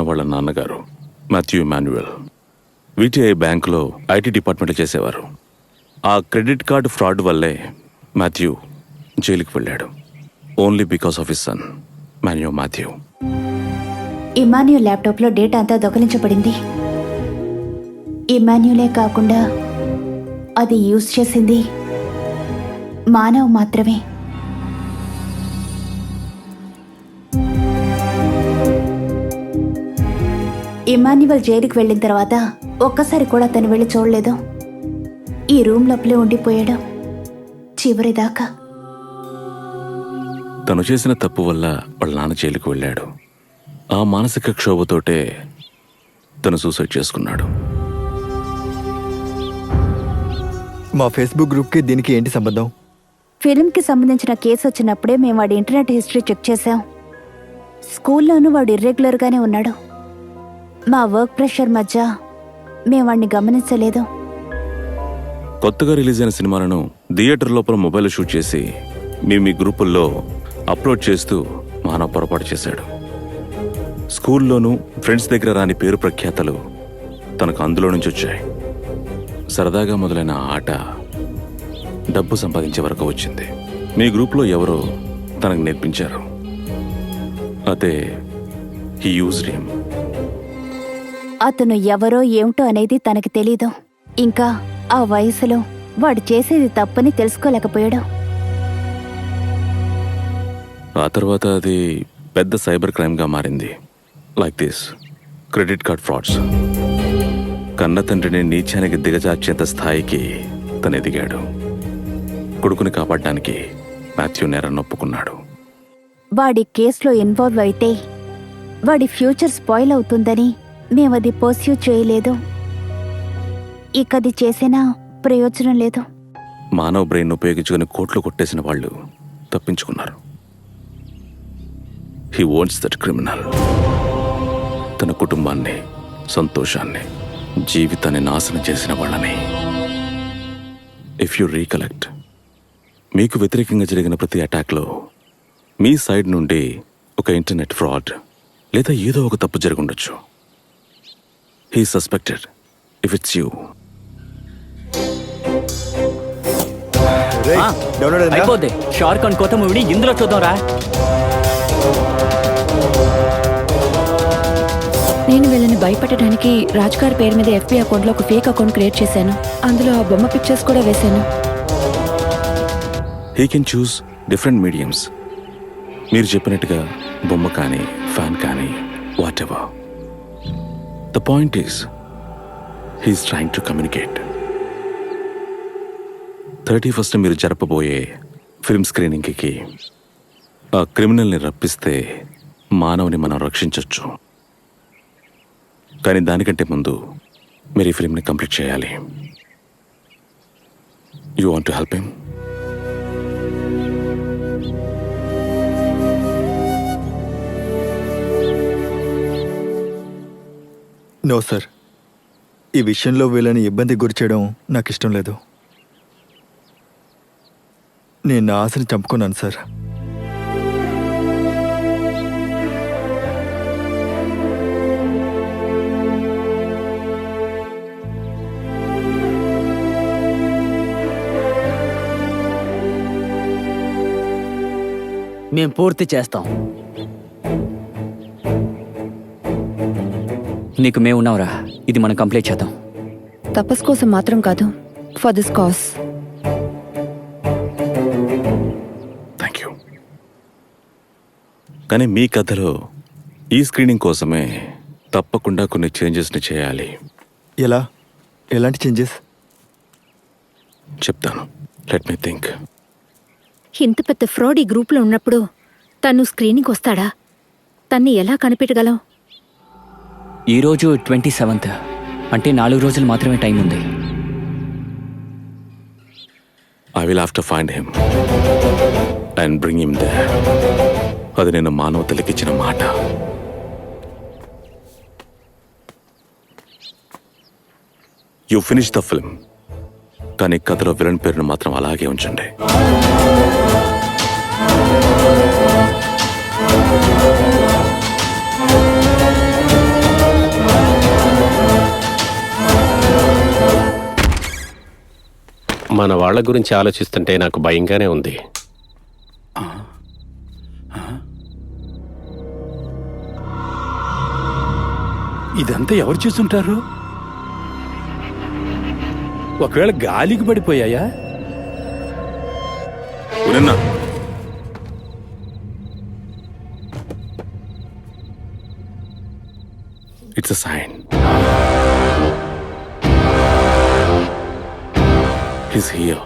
వాళ్ళ నాన్నగారు Matthew Emmanuel VTI బ్యాంకులో ఐటీ డిపార్ట్మెంట్లో చేసేవారు. ఆ క్రెడిట్ కార్డు ఫ్రాడ్ వల్లే మాథ్యూ జైలుకి వెళ్ళాడు. Only because of his son Matthew. Emmanuel ల్యాప్టాప్లో డేటా అంతా దొంగిలించబడింది. ఇమాన్యులే కాకుండా అది యూజ్ చేసింది మానవ్ మాత్రమే. ఇమాన్యువల్ జైలుకి వెళ్ళిన తర్వాత ఒక్కసారి కూడా తను వెళ్ళి చూడలేదు. ఈ రూమ్ లోపలే ఉండిపోయాడు చివరిదాకా. తను చేసిన తప్పు వల్ల వాళ్ళ నాన్న జైలుకి వెళ్ళాడు. ఆ మానసిక క్షోభతోటే తను సూసైడ్ చేసుకున్నాడు. మా ఫేస్బుక్ గ్రూప్కి దీనికి ఏంటి సంబంధం? ఫిల్మ్కి సంబంధించిన కేసు వచ్చినప్పుడే మేము వాడి ఇంటర్నెట్ హిస్టరీ చెక్ చేశాం. స్కూల్లోనూ వాడు ఇర్రెగ్యులర్గానే ఉన్నాడు. మా వర్క్ ప్రెషర్ మధ్య మేము వాడిని గమనించలేదు. కొత్తగా రిలీజ్ అయిన సినిమాలను థియేటర్ లోపల మొబైల్ షూట్ చేసి మీ గ్రూపుల్లో అప్లోడ్ చేస్తూ మానవ పొరపాటు చేశాడు. స్కూల్లోనూ ఫ్రెండ్స్ దగ్గర రాని పేరు ప్రఖ్యాతలు తనకు అందులో నుంచి వచ్చాయి. సరదాగా మొదలైన ఆట డబ్బు సంపాదించే వరకు వచ్చింది. మీ గ్రూప్లో ఎవరో తనకు నేర్పించారు. అదే హీ యూజ్డ్ హిమ్. అతను ఎవరో ఏమిటో అనేది తనకి తెలీదు. ఇంకా ఆ వయసులో వాడు చేసేది తప్పని తెలుసుకోలేకపోయాడు. ఆ తర్వాత అది పెద్ద సైబర్ క్రైమ్గా మారింది. Like this credit card frauds. కన్న తండ్రిని నీచానికి దిగజార్చేంత స్థాయికి తను ఎదిగాడు. కొడుకుని కాపాడడానికి మాథ్యూ నేరాన్ని ఒప్పుకున్నాడు. వాడి కేసులో ఇన్వాల్వ్ అయితే వాడి ఫ్యూచర్ స్పాయిల్ అవుతుందని మేమది పర్స్యూ చేయలేదు. ఇకది చేసినా ప్రయోజనం లేదు. మానవ బ్రెయిన్ ఉపయోగించుకుని కోట్లు కొట్టేసిన వాళ్ళు తప్పించుకున్నారు. He wants that criminal. తన కుటుంబాన్ని, సంతోషాన్ని, జీవితాన్ని నాశనం చేసిన వాళ్ళని. ఇఫ్ యు రీకలెక్ట్, మీకు వ్యతిరేకంగా జరిగిన ప్రతి అటాక్లో మీ సైడ్ నుండి ఒక ఇంటర్నెట్ ఫ్రాడ్ లేదా ఏదో ఒక తప్పు జరుగుండొచ్చు. He suspected if it's you. అయిపోద్ది. షారుఖ్ ఖాన్ కొత్త మూవీని ఇందులో చూద్దాంరా. నేను వీళ్ళని భయపెట్టడానికి రాజ్ గారి పేరు మీద FB అకౌంట్లో ఒక ఫేక్ అకౌంట్ క్రియేట్ చేశాను. అందులో ఆ బొమ్మ పిక్చర్స్ కూడా వేశాను. He can choose different mediums. మీరు చెప్పినట్టుగా బొమ్మ కానీ, ఫ్యాన్ కానీ, what ever. The point is he's trying to communicate. 31st మీరు జరపబోయే ఫిల్మ్ స్క్రీనింగ్కి ఆ క్రిమినల్ని రప్పిస్తే మానవుని మనం రక్షించవచ్చు. కానీ దానికంటే ముందు మీరు ఈ ఫిల్మ్ని కంప్లీట్ చేయాలి. You want to help him? No sir, ఈ విషయంలో వీళ్ళని ఇబ్బంది గురి చేయడం నాకు ఇష్టం లేదు. నేను నా ఆశని చంపుకున్నాను సార్. మేం పూర్తి చేస్తాం. నీకు మేము ఉన్నావురా. ఇది మనం కంప్లీట్ చేద్దాం. తపస్ కోసం మాత్రం కాదు, for this cause. Thank you. కానీ మీ కథలో ఈ స్క్రీనింగ్ కోసమే తప్పకుండా కొన్ని చేంజెస్ని చేయాలి. ఎలా? ఎలాంటి చేంజెస్? చెప్తాను. Let me think. ఇంత పెద్ద ఫ్రాడ్ ఈ గ్రూప్లో ఉన్నప్పుడు తను స్క్రీనింగ్ వస్తాడా? తన్ని ఎలా కనిపెట్టగలం? ఈరోజు 27th, అంటే 4 రోజులు మాత్రమే టైం ఉంది. I will have to find him and bring him there. అది నేను మానవతలకి ఇచ్చిన మాట. యు ఫినిష్ ద ఫిల్మ్, కానీ కథలో విలన్ పేరును మాత్రం అలాగే ఉంచండి. మన వాళ్ళ గురించి ఆలోచిస్తుంటే నాకు భయంగానే ఉంది. ఇదంతా ఎవరు చేస్తుంటారు? ఒకవేళ గాలికి పడిపోయాయా? ఉన్నా it's a sign. He's here.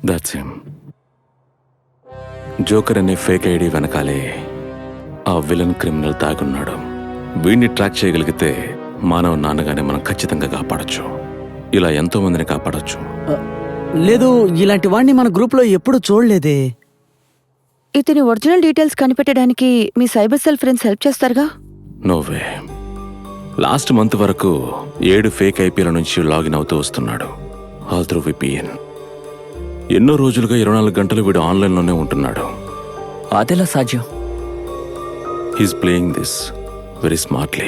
That's him. Joker అనే ఫేక్ ఐడి వెనకాలే ఆ విలన్ క్రిమినల్ దాగున్నాడు. వీడిని ట్రాక్ చేయగలిగితే మానవ నాన్నగానే మనం ఖచ్చితంగా కాపాడొచ్చు. ఇలా ఎంతో మందిని కాపాడొచ్చు. లేదు, ఇలాంటి వాడిని మన గ్రూప్లో ఎప్పుడు చూడలేదే. ఇతని ఒరిజినల్ డీటెయిల్స్ కనిపెట్టడానికి మీ సైబర్ సెల్ ఫ్రెండ్స్ హెల్ప్ చేస్తారుగా? నోవే. లాస్ట్ మంత్ వరకు 7 ఫేక్ ఐపీల నుంచి లాగిన్ అవుతూ వస్తున్నాడు, ఆల్ త్రూ విపిఎన్. ఎన్నో రోజులుగా 24 గంటలు వీడు ఆన్లైన్లోనే ఉంటున్నాడు. అదెలా సాధ్యం? He's playing this very smartly.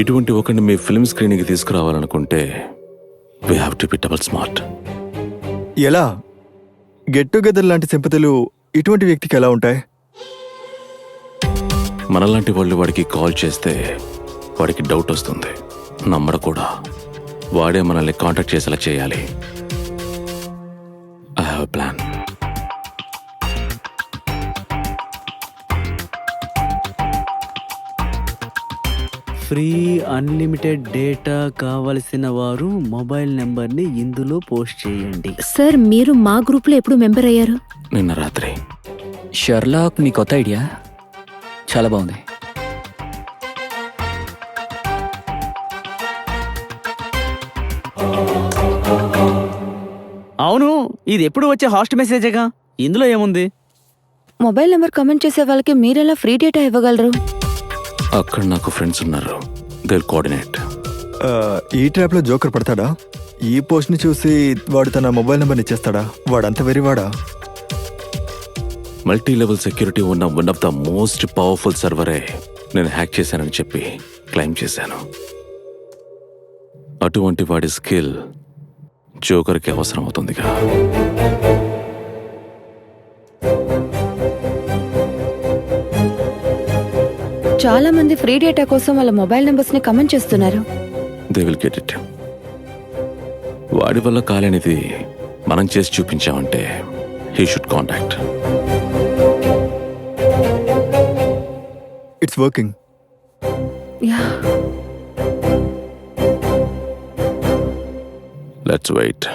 ఇటువంటి ఒకరిని మీ ఫిల్మ్ స్క్రీనింగ్కి తీసుకురావాలనుకుంటే we have to be double smart. ఎలా? గెట్ టుగెదర్ లాంటి సింపతులు ఇటువంటి వ్యక్తికి ఎలా ఉంటాయి? మనలాంటి వాళ్ళు వాడికి కాల్ చేస్తే వాడికి డౌట్ వస్తుంది, నమ్మడు కూడా. వాడే మనల్ని కాంటాక్ట్ చేసేలా చేయాలి. I have a plan. Free unlimited data కావలసిన వారు మొబైల్ నెంబర్ని ఇందులో పోస్ట్ చేయండి. సార్, మీరు మా గ్రూప్లో ఎప్పుడు మెంబర్ అయ్యారు? నిన్న రాత్రి. షెర్లాక్ మీ కొత్త ఐడియా చాలా బాగుంది. అవును, ఇది ఎప్పుడు వచ్చే హాస్ట్ మెసేజేగా, ఇందులో ఏముంది? మొబైల్ నెంబర్ కమెంట్ చేసే వాళ్ళకి మీరెలా ఫ్రీ డేటా ఇవ్వగలరు? అక్కడ నాకు ఫ్రెండ్స్ ఉన్నారు, దే విల్ కోఆర్డినేట్. ఈ ట్రాప్లో జోకర్ పడతాడా? ఈ పోస్ట్ని చూసి వాడు తన మొబైల్ నెంబర్ని ఇచ్చేస్తాడా? వాడంత వెరివాడా? మల్టీ లెవెల్ సెక్యూరిటీ ఉన్న one of the most powerful సర్వరే నేను హ్యాక్ చేశానని చెప్పి క్లెయిమ్ చేశాను. అటువంటి వాడి స్కిల్ జోకర్కి అవసరం అవుతుందిగా. చాలా మంది ఫ్రీ డేటా కోసం వాళ్ళ మొబైల్ నెంబర్స్ ని కమెంట్ చేస్తున్నారు. They will get it. వాడి వల్ల కాలేనిది మనం చేసి చూపించామంటే he should contact. It's working. Yeah, let's wait.